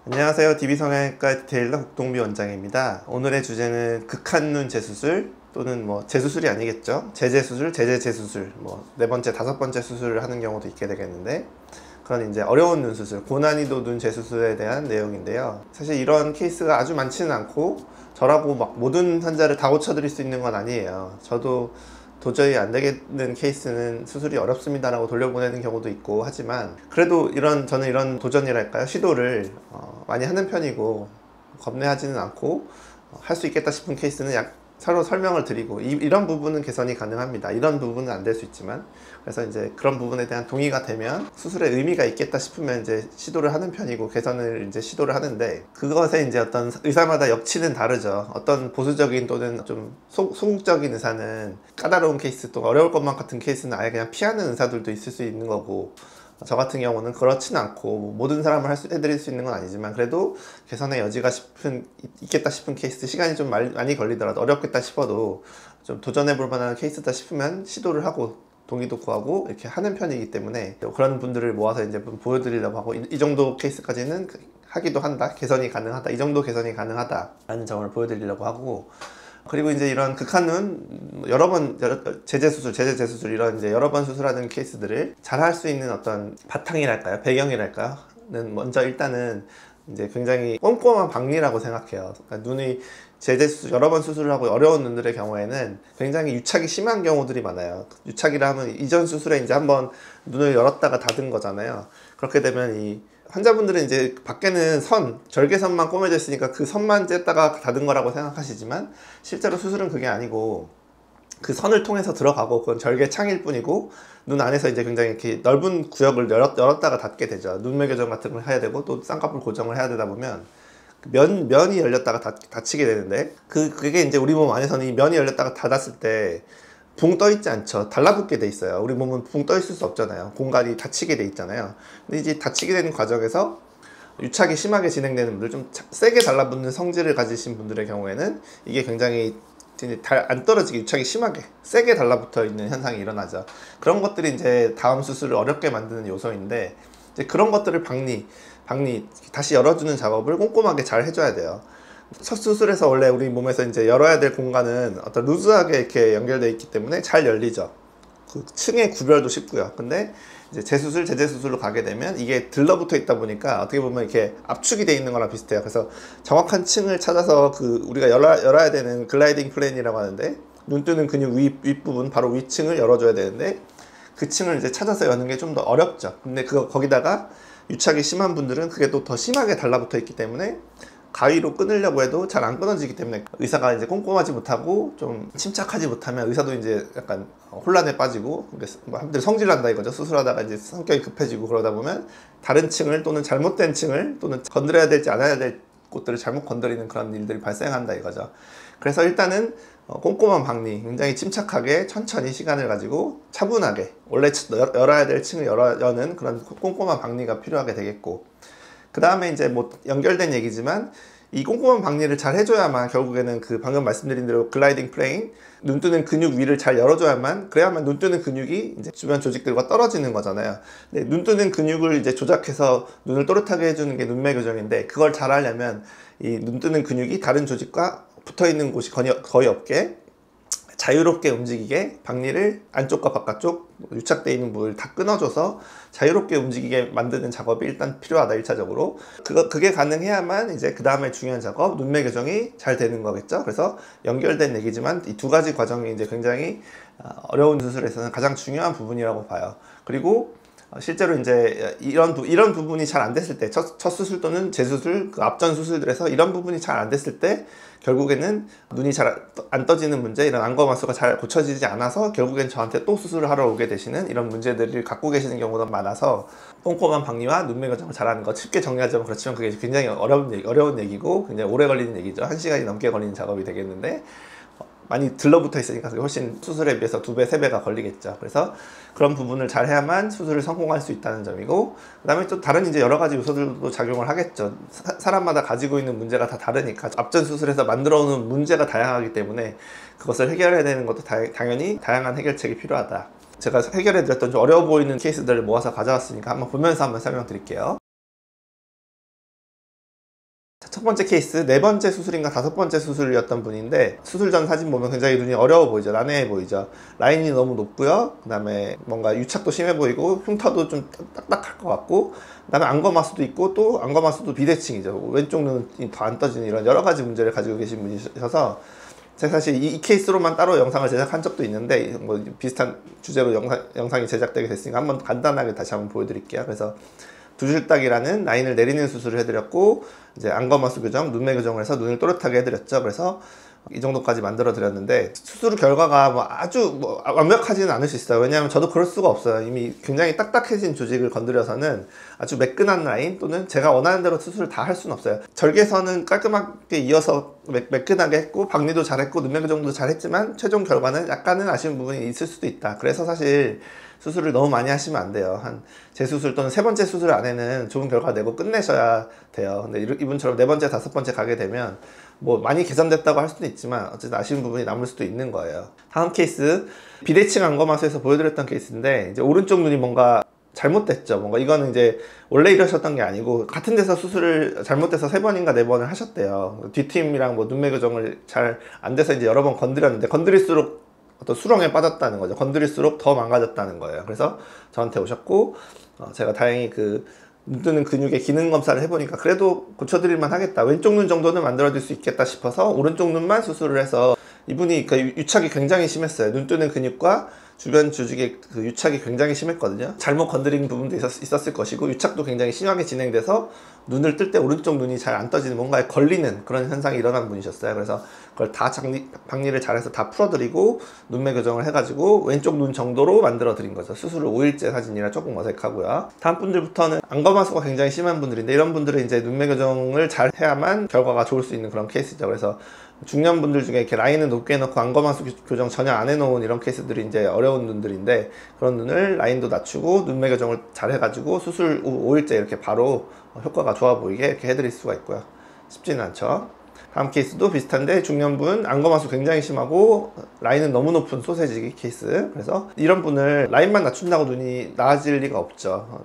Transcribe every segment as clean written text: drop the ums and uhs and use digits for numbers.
안녕하세요. DB성형외과 디테일러 국동비 원장입니다. 오늘의 주제는 극한눈 재수술 또는 재수술이 아니겠죠. 재재수술, 재재재수술, 네 번째, 다섯 번째 수술을 하는 경우도 있게 되겠는데, 그런 이제 어려운 눈 수술, 고난이도 눈 재수술에 대한 내용인데요. 사실 이런 케이스가 아주 많지는 않고 저라고 모든 환자를 다 고쳐드릴 수 있는 건 아니에요. 저도 도저히 안 되겠는 케이스는 수술이 어렵습니다라고 돌려보내는 경우도 있고 하지만, 그래도 저는 이런 도전이랄까요, 시도를 많이 하는 편이고 겁내하지는 않고 할 수 있겠다 싶은 케이스는 서로 설명을 드리고, 이런 부분은 개선이 가능합니다, 이런 부분은 안 될 수 있지만, 그래서 이제 그런 부분에 대한 동의가 되면 수술에 의미가 있겠다 싶으면 이제 시도를 하는 편이고, 개선을 이제 시도를 하는데, 그것에 이제 어떤 의사마다 역치는 다르죠. 어떤 보수적인 또는 좀 소극적인 의사는 까다로운 케이스, 또 어려울 것만 같은 케이스는 아예 그냥 피하는 의사들도 있을 수 있는 거고, 저 같은 경우는 그렇진 않고, 모든 사람을 해드릴 수 있는 건 아니지만 그래도 개선의 여지가 있겠다 싶은 케이스, 시간이 좀 많이 걸리더라도, 어렵겠다 싶어도 좀 도전해볼 만한 케이스다 싶으면 시도를 하고 동의도 구하고 이렇게 하는 편이기 때문에, 그런 분들을 모아서 이제 보여드리려고 하고, 이 정도 케이스까지는 하기도 한다, 개선이 가능하다, 이 정도 개선이 가능하다 라는 점을 보여드리려고 하고, 그리고 이제 이런 극한눈 재재수술, 재재재수술, 이런 이제 여러 번 수술하는 케이스들을 잘 할 수 있는 어떤 바탕이랄까요, 배경이랄까요,는 먼저 일단은 이제 굉장히 꼼꼼한 박리라고 생각해요. 그러니까 눈이 재재수술, 여러 번 수술을 하고 어려운 눈들의 경우에는 굉장히 유착이 심한 경우들이 많아요. 유착이라 하면 이전 수술에 이제 한번 눈을 열었다가 닫은 거잖아요. 그렇게 되면 이 환자분들은 이제 밖에는 절개선만 꼬매져 있으니까 그 선만 쬐다가 닫은 거라고 생각하시지만, 실제로 수술은 그게 아니고 그 선을 통해서 들어가고, 그건 절개창일 뿐이고, 눈 안에서 이제 굉장히 이렇게 넓은 구역을 열었다가 닫게 되죠. 눈매 교정 같은 걸 해야 되고, 또 쌍꺼풀 고정을 해야 되다 보면 면이 열렸다가 닫히게 되는데, 그게 이제 우리 몸 안에서는 이 면이 열렸다가 닫았을 때 붕 떠 있지 않죠. 달라붙게 돼 있어요. 우리 몸은 붕 떠 있을 수 없잖아요. 공간이 닫히게 돼 있잖아요. 근데 이제 닫히게 되는 과정에서 유착이 심하게 진행되는 분들, 좀 세게 달라붙는 성질을 가지신 분들의 경우에는 이게 굉장히 안 떨어지게 유착이 심하게 세게 달라붙어 있는 현상이 일어나죠. 그런 것들이 이제 다음 수술을 어렵게 만드는 요소인데, 이제 그런 것들을 박리 다시 열어주는 작업을 꼼꼼하게 잘 해줘야 돼요. 첫 수술에서 원래 우리 몸에서 이제 열어야 될 공간은 어떤 루즈하게 이렇게 연결되어 있기 때문에 잘 열리죠. 그 층의 구별도 쉽고요. 근데 이제 재수술, 재재수술로 가게 되면 이게 들러붙어 있다 보니까 어떻게 보면 이렇게 압축이 돼 있는 거랑 비슷해요. 그래서 정확한 층을 찾아서 우리가 열어야 되는 글라이딩 플랜이라고 하는데, 눈 뜨는 근육 윗부분, 바로 위층을 열어줘야 되는데, 그 층을 이제 찾아서 여는 게 좀 더 어렵죠. 근데 거기다가 유착이 심한 분들은 그게 또 더 심하게 달라붙어 있기 때문에 가위로 끊으려고 해도 잘 안 끊어지기 때문에, 의사가 이제 꼼꼼하지 못하고 좀 침착하지 못하면 의사도 이제 약간 혼란에 빠지고, 사람들이 성질난다 이거죠. 수술하다가 이제 성격이 급해지고, 그러다 보면 다른 층을, 또는 잘못된 층을, 또는 건드려야 될지 않아야 될 곳들을 잘못 건드리는 그런 일들이 발생한다 이거죠. 그래서 일단은 꼼꼼한 박리, 굉장히 침착하게 천천히 시간을 가지고 차분하게 원래 열어야 될 층을 여는 그런 꼼꼼한 박리가 필요하게 되겠고, 그 다음에 이제 연결된 얘기지만, 이 꼼꼼한 박리를 잘 해줘야만 결국에는 그 방금 말씀드린 대로 글라이딩 플레인, 눈 뜨는 근육 위를 잘 열어줘야만, 그래야만 눈 뜨는 근육이 이제 주변 조직들과 떨어지는 거잖아요. 근데 눈 뜨는 근육을 이제 조작해서 눈을 또렷하게 해주는 게 눈매 교정인데, 그걸 잘 하려면 이 눈 뜨는 근육이 다른 조직과 붙어 있는 곳이 거의 없게 자유롭게 움직이게, 박리를 안쪽과 바깥쪽 유착되어 있는 부분을 다 끊어줘서 자유롭게 움직이게 만드는 작업이 일단 필요하다, 1차적으로. 그게 가능해야만 이제 그 다음에 중요한 작업, 눈매 교정이 잘 되는 거겠죠. 그래서 연결된 얘기지만 이 두 가지 과정이 이제 굉장히 어려운 수술에서는 가장 중요한 부분이라고 봐요. 그리고 실제로 이제 이런 부분이 잘 안 됐을 때, 첫 수술 또는 재수술, 그 앞전 수술들에서 이런 부분이 잘 안 됐을 때, 결국에는 눈이 잘 안 떠지는 문제, 이런 안검하수가 잘 고쳐지지 않아서 결국엔 저한테 또 수술을 하러 오게 되시는 이런 문제들을 갖고 계시는 경우가 많아서, 꼼꼼한 박리와 눈매 교정을 잘하는 것, 쉽게 정리하자면 그렇지만 그게 굉장히 어려운 얘기고, 굉장히 오래 걸리는 얘기죠. 1시간이 넘게 걸리는 작업이 되겠는데, 많이 들러붙어 있으니까 그게 훨씬 수술에 비해서 2배, 3배가 걸리겠죠. 그래서 그런 부분을 잘 해야만 수술을 성공할 수 있다는 점이고, 그 다음에 또 다른 이제 여러 가지 요소들도 작용을 하겠죠. 사람마다 가지고 있는 문제가 다 다르니까, 앞전 수술에서 만들어 오는 문제가 다양하기 때문에 그것을 해결해야 되는 것도 당연히 다양한 해결책이 필요하다. 제가 해결해 드렸던 좀 어려워 보이는 케이스들을 모아서 가져왔으니까 한번 보면서 한번 설명드릴게요. 첫 번째 케이스, 네 번째 수술인가 다섯 번째 수술이었던 분인데, 수술 전 사진 보면 굉장히 눈이 어려워 보이죠. 난해해 보이죠. 라인이 너무 높고요. 그 다음에 뭔가 유착도 심해 보이고 흉터도 좀 딱딱할 것 같고, 그 다음에 안검하수도 있고, 또 안검하수도 비대칭이죠. 왼쪽 눈이 더 안 떠지는 이런 여러 가지 문제를 가지고 계신 분이셔서, 제가 사실 이 케이스로만 따로 영상을 제작한 적도 있는데, 뭐 비슷한 주제로 영상이 제작되게 됐으니까 한번 간단하게 다시 한번 보여드릴게요. 그래서 두줄딱이라는 라인을 내리는 수술을 해드렸고, 이제 안검하수 교정, 눈매 교정을 해서 눈을 또렷하게 해드렸죠. 그래서 이 정도까지 만들어 드렸는데, 수술 결과가 뭐 아주 뭐 완벽하지는 않을 수 있어요. 왜냐하면 저도 그럴 수가 없어요. 이미 굉장히 딱딱해진 조직을 건드려서는 아주 매끈한 라인 또는 제가 원하는 대로 수술을 다 할 수는 없어요. 절개선은 깔끔하게 이어서 매끈하게 했고, 박리도 잘했고, 눈매 교정도 잘했지만 최종 결과는 약간은 아쉬운 부분이 있을 수도 있다. 그래서 사실 수술을 너무 많이 하시면 안 돼요. 한 재수술 또는 세 번째 수술 안에는 좋은 결과 내고 끝내셔야 돼요. 근데 이분처럼 네 번째, 다섯 번째 가게 되면 뭐 많이 개선됐다고 할 수도 있지만 어쨌든 아쉬운 부분이 남을 수도 있는 거예요. 다음 케이스, 비대칭 안검하수에서 보여드렸던 케이스인데, 이제 오른쪽 눈이 뭔가 잘못됐죠. 뭔가 이거는 이제 원래 이러셨던 게 아니고 같은 데서 수술을 잘못돼서 세 번인가 네 번을 하셨대요. 뒷팀이랑 뭐 눈매 교정을 잘 안 돼서 이제 여러 번 건드렸는데, 건드릴수록 어떤 수렁에 빠졌다는 거죠. 건드릴수록 더 망가졌다는 거예요. 그래서 저한테 오셨고, 제가 다행히 그 눈 뜨는 근육의 기능 검사를 해보니까 그래도 고쳐드릴만 하겠다, 왼쪽 눈 정도는 만들어줄 수 있겠다 싶어서 오른쪽 눈만 수술을 해서, 이분이 그 유착이 굉장히 심했어요. 눈 뜨는 근육과 주변 조직의 그 유착이 굉장히 심했거든요. 잘못 건드린 부분도 있었을 것이고, 유착도 굉장히 심하게 진행돼서 눈을 뜰 때 오른쪽 눈이 잘 안 떠지는, 뭔가에 걸리는 그런 현상이 일어난 분이셨어요. 그래서 그걸 다 박리를 잘해서 다 풀어드리고 눈매 교정을 해가지고 왼쪽 눈 정도로 만들어 드린 거죠. 수술을 5일째 사진이라 조금 어색하고요. 다음 분들부터는 안검하수가 굉장히 심한 분들인데, 이런 분들은 이제 눈매 교정을 잘 해야만 결과가 좋을 수 있는 그런 케이스죠. 그래서 중년분들 중에 이렇게 라인을 높게 해놓고 안검하수 교정 전혀 안 해놓은 이런 케이스들이 이제 어려운 눈들인데, 그런 눈을 라인도 낮추고 눈매 교정을 잘 해가지고 수술 후 5일째 이렇게 바로 효과가 좋아 보이게 이렇게 해드릴 수가 있고요. 쉽지는 않죠. 다음 케이스도 비슷한데, 중년분 안검하수 굉장히 심하고 라인은 너무 높은 소세지 케이스. 그래서 이런 분을 라인만 낮춘다고 눈이 나아질 리가 없죠.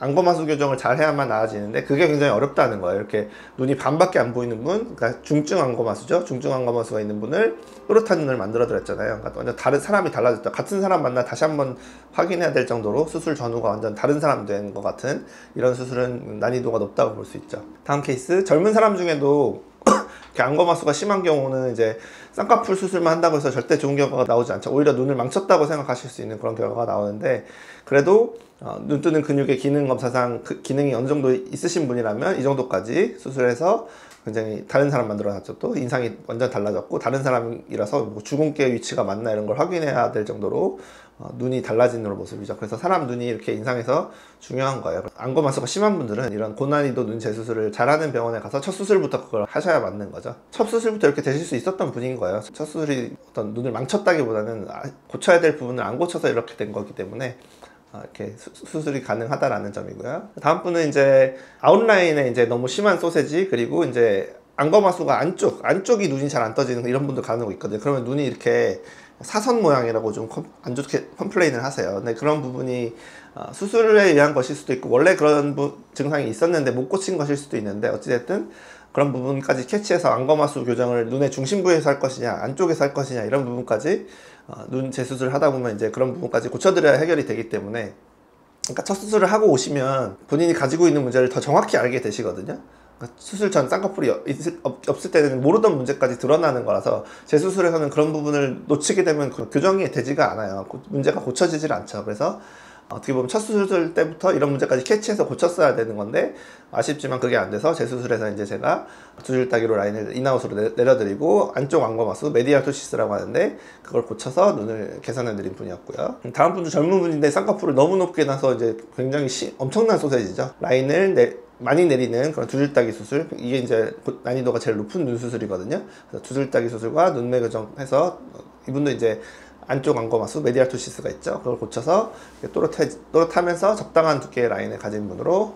안검하수 교정을 잘 해야만 나아지는데 그게 굉장히 어렵다는 거예요. 이렇게 눈이 반밖에 안 보이는 분, 그러니까 중증 안검하수죠. 중증 안검하수가 있는 분을 또렷한 눈을 만들어 드렸잖아요. 그러니까 완전 다른 사람이 달라졌죠. 같은 사람 만나 다시 한번 확인해야 될 정도로 수술 전후가 완전 다른 사람 된 것 같은 이런 수술은 난이도가 높다고 볼 수 있죠. 다음 케이스, 젊은 사람 중에도 안검하수가 심한 경우는 이제 쌍꺼풀 수술만 한다고 해서 절대 좋은 결과가 나오지 않죠. 오히려 눈을 망쳤다고 생각하실 수 있는 그런 결과가 나오는데, 그래도 눈 뜨는 근육의 기능 검사상 그 기능이 어느 정도 있으신 분이라면 이 정도까지 수술해서 굉장히 다른 사람 만들어놨죠. 또 인상이 완전 달라졌고, 다른 사람이라서 뭐 주근깨 위치가 맞나 이런 걸 확인해야 될 정도로 눈이 달라지는 모습이죠. 그래서 사람 눈이 이렇게 인상해서 중요한 거예요. 안검하수가 심한 분들은 이런 고난이도 눈 재수술을 잘하는 병원에 가서 첫 수술부터 그걸 하셔야 맞는 거죠. 첫 수술부터 이렇게 되실 수 있었던 분인 거예요. 첫 수술이 어떤 눈을 망쳤다기보다는 고쳐야 될 부분을 안 고쳐서 이렇게 된 거기 때문에 이렇게 수술이 가능하다라는 점이고요. 다음 분은 이제 아웃라인에 이제 너무 심한 소세지, 그리고 이제 안검하수가 안쪽이 눈이 잘 안 떠지는 이런 분들 가능하고 있거든요. 그러면 눈이 이렇게 사선 모양이라고 좀 안 좋게 컴플레인을 하세요. 근데 그런 부분이 수술에 의한 것일 수도 있고, 원래 그런 증상이 있었는데 못 고친 것일 수도 있는데, 어찌됐든 그런 부분까지 캐치해서 안검하수 교정을 눈의 중심부에서 할 것이냐 안쪽에서 할 것이냐 이런 부분까지 눈 재수술을 하다 보면 이제 그런 부분까지 고쳐드려야 해결이 되기 때문에, 그러니까 첫 수술을 하고 오시면 본인이 가지고 있는 문제를 더 정확히 알게 되시거든요. 그러니까 수술 전 쌍꺼풀이 없을 때는 모르던 문제까지 드러나는 거라서, 재수술에서는 그런 부분을 놓치게 되면 교정이 되지가 않아요. 문제가 고쳐지질 않죠. 그래서 어떻게 보면 첫 수술 때부터 이런 문제까지 캐치해서 고쳤어야 되는 건데, 아쉽지만 그게 안 돼서 재수술에서 이제 제가 두줄따기로 라인을 인아웃으로 내려드리고, 안쪽 안검하수 메디알 토시스라고 하는데 그걸 고쳐서 눈을 개선해 드린 분이었고요. 다음 분도 젊은 분인데 쌍꺼풀을 너무 높게 나서 이제 굉장히 엄청난 소세지죠. 라인을 많이 내리는 그런 두줄따기 수술, 이게 이제 난이도가 제일 높은 눈 수술이거든요. 그래서 두줄따기 수술과 눈매 교정해서 이분도 이제 안쪽 안검하수 메디알 토시스가 있죠. 그걸 고쳐서 또렷하면서 적당한 두께의 라인을 가진 분으로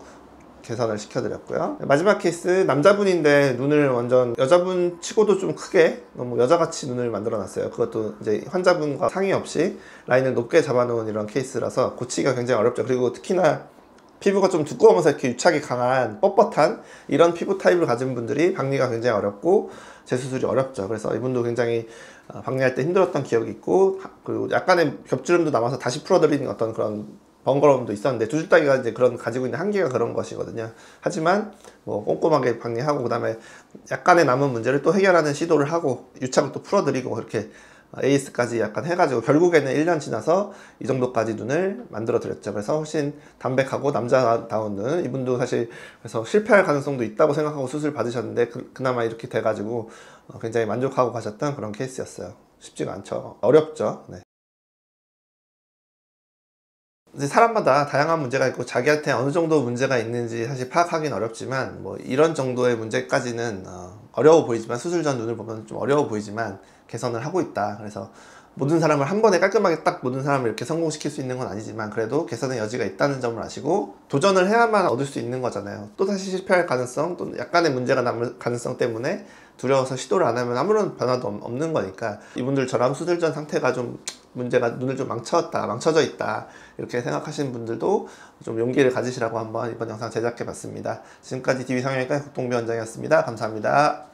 개선을 시켜드렸고요. 마지막 케이스, 남자분인데 눈을 완전 여자분 치고도 좀 크게 너무 여자같이 눈을 만들어 놨어요. 그것도 이제 환자분과 상의 없이 라인을 높게 잡아놓은 이런 케이스라서 고치기가 굉장히 어렵죠. 그리고 특히나 피부가 좀 두꺼우면서 이렇게 유착이 강한 뻣뻣한 이런 피부 타입을 가진 분들이 박리가 굉장히 어렵고 재수술이 어렵죠. 그래서 이분도 굉장히 박리할 때 힘들었던 기억이 있고, 그리고 약간의 겹주름도 남아서 다시 풀어드리는 어떤 그런 번거로움도 있었는데, 두 줄따기가 이제 그런 가지고 있는 한계가 그런 것이거든요. 하지만 뭐 꼼꼼하게 박리하고 그다음에 약간의 남은 문제를 또 해결하는 시도를 하고 유착을 또 풀어드리고 그렇게 AS까지 약간 해가지고 결국에는 1년 지나서 이 정도까지 눈을 만들어 드렸죠. 그래서 훨씬 담백하고 남자다운 눈. 이분도 사실 그래서 실패할 가능성도 있다고 생각하고 수술 받으셨는데 그나마 이렇게 돼가지고 굉장히 만족하고 가셨던 그런 케이스였어요. 쉽지가 않죠. 어렵죠. 네. 이제 사람마다 다양한 문제가 있고 자기한테 어느 정도 문제가 있는지 사실 파악하기는 어렵지만, 뭐 이런 정도의 문제까지는 어려워 보이지만, 수술 전 눈을 보면 좀 어려워 보이지만 개선을 하고 있다. 그래서 모든 사람을 한 번에 깔끔하게 딱 모든 사람을 이렇게 성공시킬 수 있는 건 아니지만 그래도 개선의 여지가 있다는 점을 아시고 도전을 해야만 얻을 수 있는 거잖아요. 또 다시 실패할 가능성, 또 약간의 문제가 남을 가능성 때문에 두려워서 시도를 안 하면 아무런 변화도 없는 거니까, 이분들처럼 수술 전 상태가 좀 문제가, 눈을 좀 망쳐져 있다 이렇게 생각하시는 분들도 좀 용기를 가지시라고 한번 이번 영상 제작해 봤습니다. 지금까지 DB 성형외과 국동비 원장이었습니다. 감사합니다.